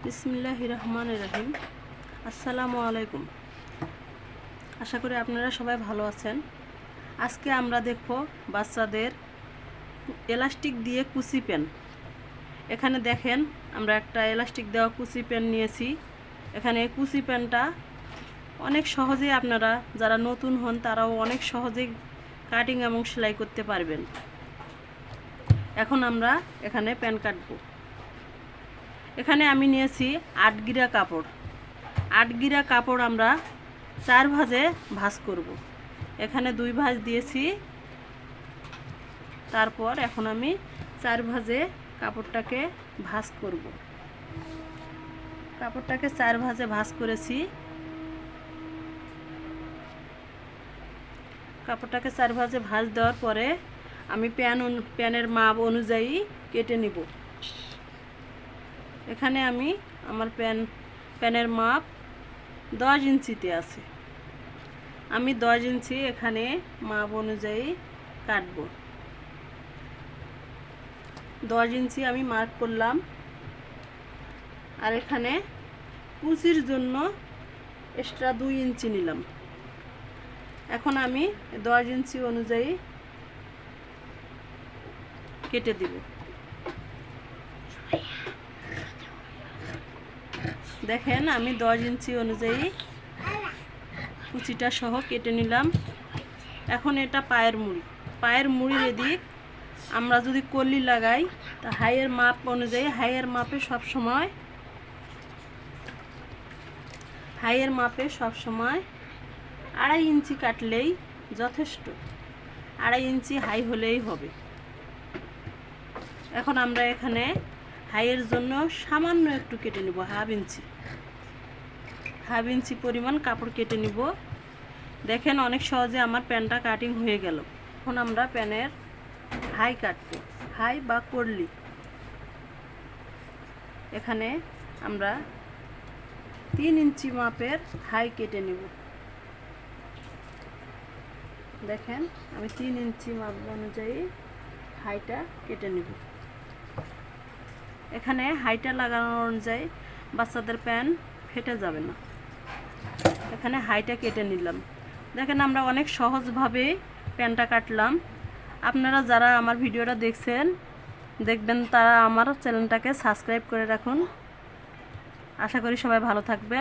বিসমিল্লাহির রহমানির রহিম। আসসালামু আলাইকুম। আশা করি আপনারা সবাই ভালো আছেন। আজকে আমরা দেখব বাচ্চাদের এলাস্টিক দিয়ে কুচি প্যান্ট। এখানে দেখেন আমরা একটা এলাস্টিক দেওয়া কুচি প্যান্ট নিয়েছি। এখানে কুচি প্যান্টটা অনেক সহজেই আপনারা যারা নতুন হন তারাও অনেক সহজেই কাটিং এবং সেলাই করতে পারবেন। এখন আমরা এখানে প্যান্ট কাটবো। এখানে আমি নিয়েছি 8 গিরা কাপড়। 8 গিরা কাপড় আমরা 4 ভাঁজে ভাঁজ করব। এখানে 2 ভাঁজ দিয়েছি। তারপর এখন আমি 4 ভাঁজে কাপড়টাকে ভাঁজ করব। কাপড়টাকে 4 ভাঁজে ভাঁজ করেছি। কাপড়টাকে 4 ভাঁজে ভাঁজ দেওয়ার পরে আমি প্যানের মাপ অনুযায়ী কেটে নিব। এখানে আমি আমার প্যানের মাপ 10 ইঞ্চিতে আছে। আমি 10 ইঞ্চি এখানে মাপ অনুযায়ী কাটব। 10 ইঞ্চি আমি মার্ক করলাম। আর এখানে কুচির জন্য এক্সট্রা 2 ইঞ্চি নিলাম। এখন আমি 10 ইঞ্চি অনুযায়ী কেটে দিব। দেখেন আমি 10 ইঞ্চি অনুযায়ী কুচিটা সহ কেটে নিলাম। এখন এটা পায়ের মুড়ির এদিক আমরা যদি কলি লাগাই তা হাইয়ের মাপ অনুযায়ী হাইয়ের মাপে সবসময় 2.5 ইঞ্চি কাটলেই যথেষ্ট। 2.5 ইঞ্চি হাই হলেই হবে। এখন আমরা এখানে হাইয়ের জন্য সামান্য একটু কেটে নেব, হাফ ইঞ্চি পরিমাণ কাপড় কেটে নিব। দেখেন অনেক সহজে আমার প্যান্টটা কাটিং হয়ে গেল। এখন আমরা প্যানের হাই কাটবো, হাই বা করলি। এখানে আমরা 3 ইঞ্চি মাপের হাই কেটে নিব। দেখেন আমি 3 ইঞ্চি মাপ অনুযায়ী হাইটা কেটে নিব। এখানে হাইটা লাগানো অনুযায়ী বাচ্চাদের প্যান্ট ফেটে যাবে না। এখানে হাইটা কেটে নিলাম। দেখেন আমরা অনেক সহজভাবে প্যান্টটা কাটলাম। আপনারা যারা আমার ভিডিওটা দেখবেন তারা আমার চ্যানেলটাকে সাবস্ক্রাইব করে রাখুন। আশা করি সবাই ভালো থাকবেন।